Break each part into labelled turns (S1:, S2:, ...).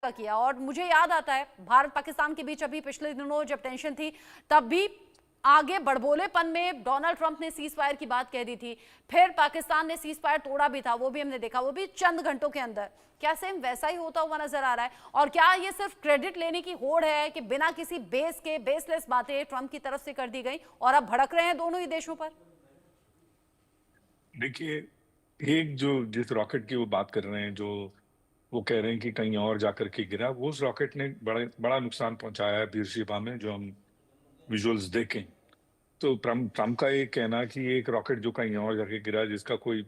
S1: का किया। और मुझे याद आता है भारत पाकिस्तान के बीच अभी पिछले दिनों जब टेंशन थी, तब भी आगे बड़बोलेपन में डोनाल्ड ट्रंप ने सीज फायर की बात कह दी थी, फिर पाकिस्तान ने सीज फायर तोड़ा भी था, वो भी हमने देखा, वो भी चंद घंटों के अंदर। क्या सेम वैसा ही होता हुआ नजर आ रहा है? और क्या ये सिर्फ क्रेडिट लेने की होड़ है कि बिना किसी बेस के बेसलेस बातें ट्रंप की तरफ से कर दी गई और अब भड़क रहे हैं दोनों ही देशों पर?
S2: देखिए, एक जो जिस रॉकेट की वो बात कर रहे हैं, जो वो कह रहे हैं कि कहीं और जाकर के गिरा, वो उस रॉकेट ने बड़ा बड़ा नुकसान पहुंचाया है बीरशेबा में, जो हम विजुअल्स देखें तो ट्रम्प ट्रम्प का ये कहना कि एक रॉकेट जो कहीं और जाके गिरा जिसका कोई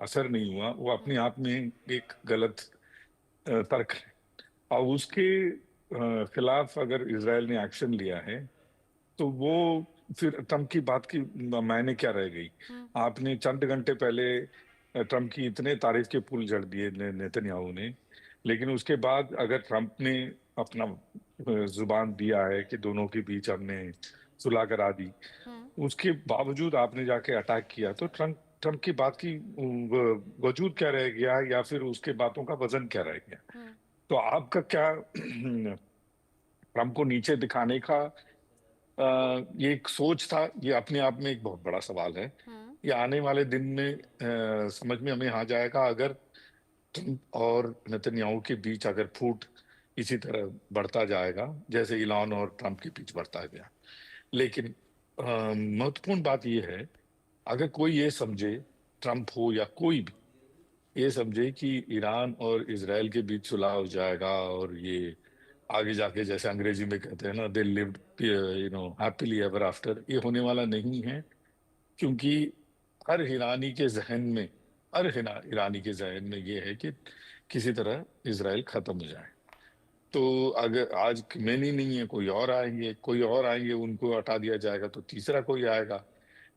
S2: असर नहीं हुआ, वो अपने आप में एक गलत तर्क है। और उसके खिलाफ अगर इसराइल ने एक्शन लिया है तो वो फिर ट्रम्प की बात की मायने क्या रह गई? आपने चंद घंटे पहले ट्रम्प की इतने तारीफ के पुल जड़ दिए नेतन्याहू ने, लेकिन उसके बाद अगर ट्रम्प ने अपना जुबान दिया है कि दोनों के बीच हमने सुलह करा दी, उसके बावजूद आपने जाके अटैक किया, तो ट्रम्प ट्रम्प की बात की वजूद क्या रह गया, या फिर उसके बातों का वजन क्या रह गया? तो आपका क्या ट्रम्प को नीचे दिखाने का ये एक सोच था, ये अपने आप में एक बहुत बड़ा सवाल है। ये आने वाले दिन में समझ में हमें आ जाएगा, अगर ट्रम्प और नेतन्याहू के बीच अगर फूट इसी तरह बढ़ता जाएगा जैसे इलॉन और ट्रम्प के बीच बढ़ता गया। लेकिन महत्वपूर्ण बात यह है, अगर कोई ये समझे, ट्रम्प हो या कोई भी ये समझे कि ईरान और इसराइल के बीच सुलह हो जाएगा और ये आगे जाके, जैसे अंग्रेजी में कहते हैं ना, they lived happily ever after, ये होने वाला नहीं है। क्योंकि हर ईरानी के जहन में ईरानी के जहन में ये है कि किसी तरह इसराइल खत्म हो जाए। तो अगर आज खमेनी नहीं है, कोई और आएंगे, उनको हटा दिया जाएगा तो तीसरा कोई आएगा।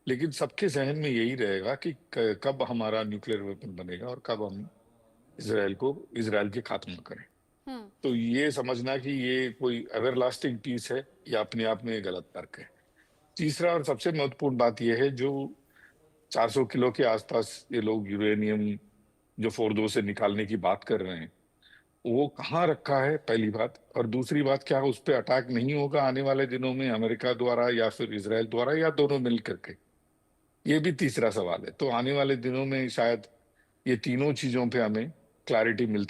S2: लेकिन सबके जहन में यही रहेगा कि कब हमारा न्यूक्लियर वेपन बनेगा और कब हम इसराइल के खात्मा करें। तो ये समझना कि ये कोई एवरलास्टिंग पीस है, या अपने आप में गलत तर्क है। तीसरा और सबसे महत्वपूर्ण बात यह है, जो 400 किलो के आसपास ये लोग यूरेनियम जो फोर्दो से निकालने की बात कर रहे हैं, वो कहाँ रखा है, पहली बात। और दूसरी बात, क्या उस पर अटैक नहीं होगा आने वाले दिनों में अमेरिका द्वारा या फिर इसराइल द्वारा, या दोनों मिल करके? ये भी तीसरा सवाल है। तो आने वाले दिनों में शायद ये तीनों चीजों पे हमें क्लैरिटी मिलती